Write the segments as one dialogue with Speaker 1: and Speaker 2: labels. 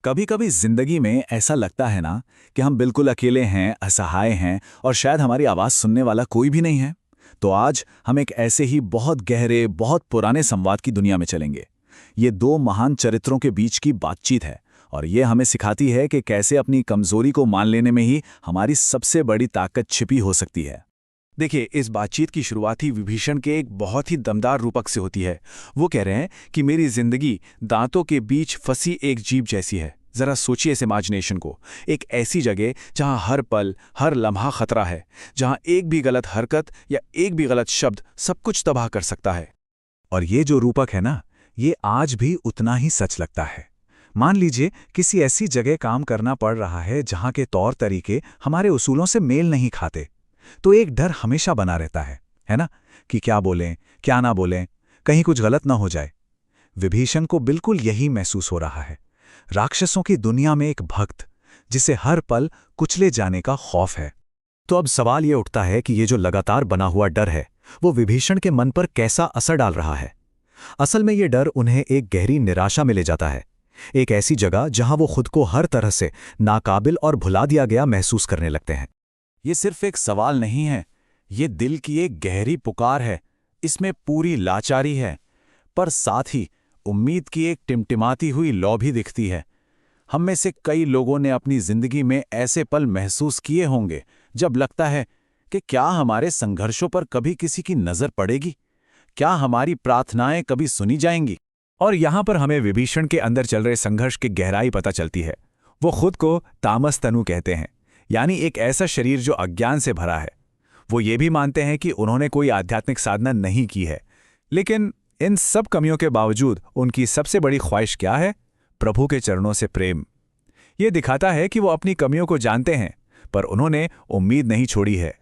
Speaker 1: कभी कभी जिंदगी में ऐसा लगता है ना कि हम बिल्कुल अकेले हैं, असहाय हैं और शायद हमारी आवाज सुनने वाला कोई भी नहीं है। तो आज हम एक ऐसे ही बहुत गहरे, बहुत पुराने संवाद की दुनिया में चलेंगे। ये दो महान चरित्रों के बीच की बातचीत है और ये हमें सिखाती है कि कैसे अपनी कमजोरी को मान लेने में ही हमारी सबसे बड़ी ताकत छिपी हो सकती है।
Speaker 2: देखिए, इस बातचीत की शुरुआत ही विभीषण के एक बहुत ही दमदार रूपक से होती है। वो कह रहे हैं कि मेरी जिंदगी दांतों के बीच फंसी एक जीभ जैसी है। जरा सोचिए इस इमेजिनेशन को। एक ऐसी जगह जहां हर पल, हर लम्हा खतरा है, जहां एक भी गलत हरकत या एक भी गलत शब्द सब कुछ तबाह कर सकता है।
Speaker 1: और ये जो रूपक है ना, ये आज भी उतना ही सच लगता है। मान लीजिए किसी ऐसी जगह काम करना पड़ रहा है जहां के तौर तरीके हमारे उसूलों से मेल नहीं खाते, तो एक डर हमेशा बना रहता है ना, कि क्या बोलें, क्या ना बोलें, कहीं कुछ गलत ना हो जाए। विभीषण को बिल्कुल यही महसूस हो रहा है। राक्षसों की दुनिया में एक भक्त जिसे हर पल कुचले जाने का खौफ है। तो अब सवाल ये उठता है कि ये जो लगातार बना हुआ डर है, वो विभीषण के मन पर कैसा असर डाल रहा है। असल में ये डर उन्हें एक गहरी निराशा में ले जाता है, एक ऐसी जगह जहां वो खुद को हर तरह से नाकाबिल और भुला दिया गया महसूस करने लगते हैं। ये सिर्फ एक सवाल नहीं है, ये दिल की एक गहरी पुकार है। इसमें पूरी लाचारी है, पर साथ ही उम्मीद की एक टिमटिमाती हुई लौ भी दिखती है। हम में से कई लोगों ने अपनी जिंदगी में ऐसे पल महसूस किए होंगे जब लगता है कि क्या हमारे संघर्षों पर कभी किसी की नजर पड़ेगी, क्या हमारी प्रार्थनाएं कभी सुनी जाएंगी। और यहां पर हमें विभीषण के अंदर चल रहे संघर्ष की गहराई पता चलती है। वो खुद को तामस तनु कहते हैं, यानी एक ऐसा शरीर जो अज्ञान से भरा है। वो ये भी मानते हैं कि उन्होंने कोई आध्यात्मिक साधना नहीं की है, लेकिन इन सब कमियों के बावजूद उनकी सबसे बड़ी ख्वाहिश क्या है? प्रभु के चरणों से प्रेम। ये दिखाता है कि वो अपनी कमियों को जानते हैं, पर उन्होंने उम्मीद नहीं छोड़ी है।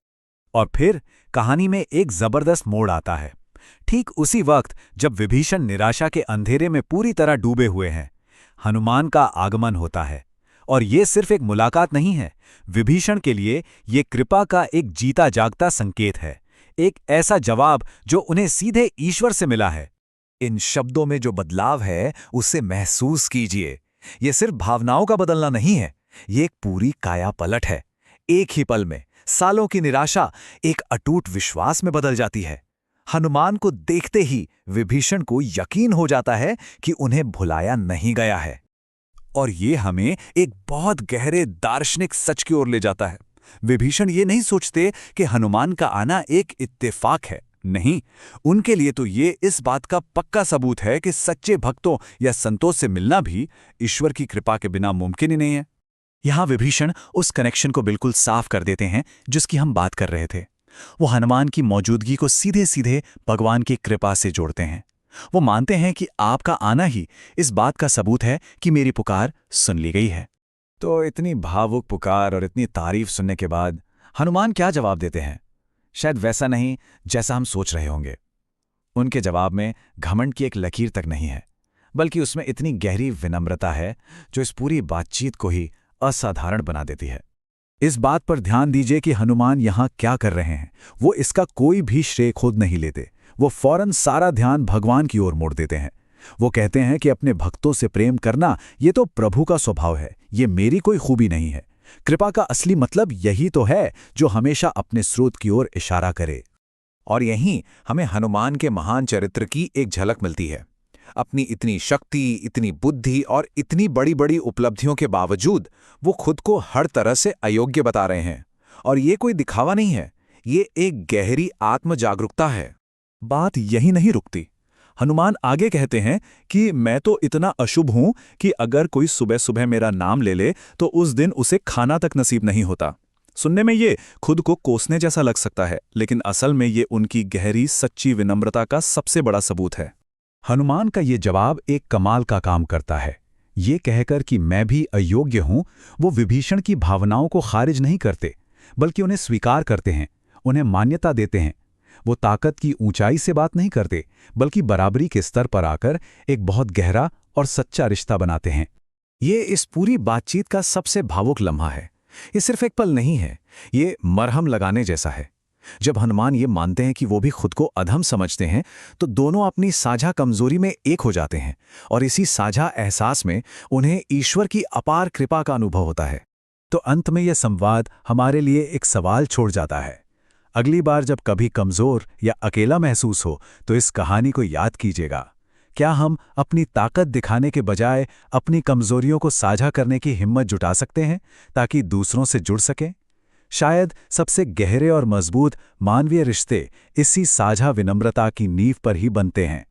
Speaker 1: और फिर कहानी में एक जबरदस्त मोड़ आता है। ठीक उसी वक्त जब विभीषण निराशा के अंधेरे में पूरी तरह डूबे हुए हैं, हनुमान का आगमन होता है। और ये सिर्फ एक मुलाकात नहीं है, विभीषण के लिए ये कृपा का एक जीता जागता संकेत है, एक ऐसा जवाब जो उन्हें सीधे ईश्वर से मिला है। इन शब्दों में जो बदलाव है उसे महसूस कीजिए। ये सिर्फ भावनाओं का बदलना नहीं है, ये एक पूरी काया पलट है। एक ही पल में सालों की निराशा एक अटूट विश्वास में बदल जाती है। हनुमान को देखते ही विभीषण को यकीन हो जाता है कि उन्हें भुलाया नहीं गया है। और ये हमें एक बहुत गहरे दार्शनिक सच की ओर ले जाता है। विभीषण ये नहीं सोचते कि हनुमान का आना एक इत्तेफाक है, नहीं, उनके लिए तो ये इस बात का पक्का सबूत है कि सच्चे भक्तों या संतों से मिलना भी ईश्वर की कृपा के बिना मुमकिन ही नहीं है। यहां विभीषण उस कनेक्शन को बिल्कुल साफ कर देते हैं जिसकी हम बात कर रहे थे। वो हनुमान की मौजूदगी को सीधे सीधे भगवान की कृपा से जोड़ते हैं। वो मानते हैं कि आपका आना ही इस बात का सबूत है कि मेरी पुकार सुन ली गई है। तो इतनी भावुक पुकार और इतनी तारीफ सुनने के बाद हनुमान क्या जवाब देते हैं? शायद वैसा नहीं जैसा हम सोच रहे होंगे। उनके जवाब में घमंड की एक लकीर तक नहीं है, बल्कि उसमें इतनी गहरी विनम्रता है जो इस पूरी बातचीत को ही असाधारण बना देती है। इस बात पर ध्यान दीजिए कि हनुमान यहां क्या कर रहे हैं। वो इसका कोई भी श्रेय खुद नहीं लेते। वो फौरन सारा ध्यान भगवान की ओर मोड़ देते हैं। वो कहते हैं कि अपने भक्तों से प्रेम करना ये तो प्रभु का स्वभाव है, ये मेरी कोई खूबी नहीं है। कृपा का असली मतलब यही तो है जो हमेशा अपने स्रोत की ओर इशारा करे। और यहीं हमें हनुमान के महान चरित्र की एक झलक मिलती है। अपनी इतनी शक्ति, इतनी बुद्धि और इतनी बड़ी बड़ी उपलब्धियों के बावजूद वो खुद को हर तरह से अयोग्य बता रहे हैं। और ये कोई दिखावा नहीं है, ये एक गहरी आत्म जागरूकता है। बात यही नहीं रुकती। हनुमान आगे कहते हैं कि मैं तो इतना अशुभ हूं कि अगर कोई सुबह सुबह मेरा नाम ले ले तो उस दिन उसे खाना तक नसीब नहीं होता। सुनने में ये खुद को कोसने जैसा लग सकता है, लेकिन असल में ये उनकी गहरी सच्ची विनम्रता का सबसे बड़ा सबूत है। हनुमान का ये जवाब एक कमाल का काम करता है। ये कहकर कि मैं भी अयोग्य हूं, वो विभीषण की भावनाओं को खारिज नहीं करते, बल्कि उन्हें स्वीकार करते हैं, उन्हें मान्यता देते हैं। वो ताकत की ऊंचाई से बात नहीं करते, बल्कि बराबरी के स्तर पर आकर एक बहुत गहरा और सच्चा रिश्ता बनाते हैं। ये इस पूरी बातचीत का सबसे भावुक लम्हा है। ये सिर्फ एक पल नहीं है, ये मरहम लगाने जैसा है।
Speaker 2: जब हनुमान ये मानते हैं कि वो भी खुद को अधम समझते हैं, तो दोनों अपनी साझा कमजोरी में एक हो जाते हैं और इसी साझा एहसास में उन्हें ईश्वर की अपार कृपा का अनुभव होता है।
Speaker 1: तो अंत में यह संवाद हमारे लिए एक सवाल छोड़ जाता है। अगली बार जब कभी कमजोर या अकेला महसूस हो तो इस कहानी को याद कीजिएगा। क्या हम अपनी ताकत दिखाने के बजाय अपनी कमजोरियों को साझा करने की हिम्मत जुटा सकते हैं ताकि दूसरों से जुड़ सकें? शायद सबसे गहरे और मजबूत मानवीय रिश्ते इसी साझा विनम्रता की नींव पर ही बनते हैं।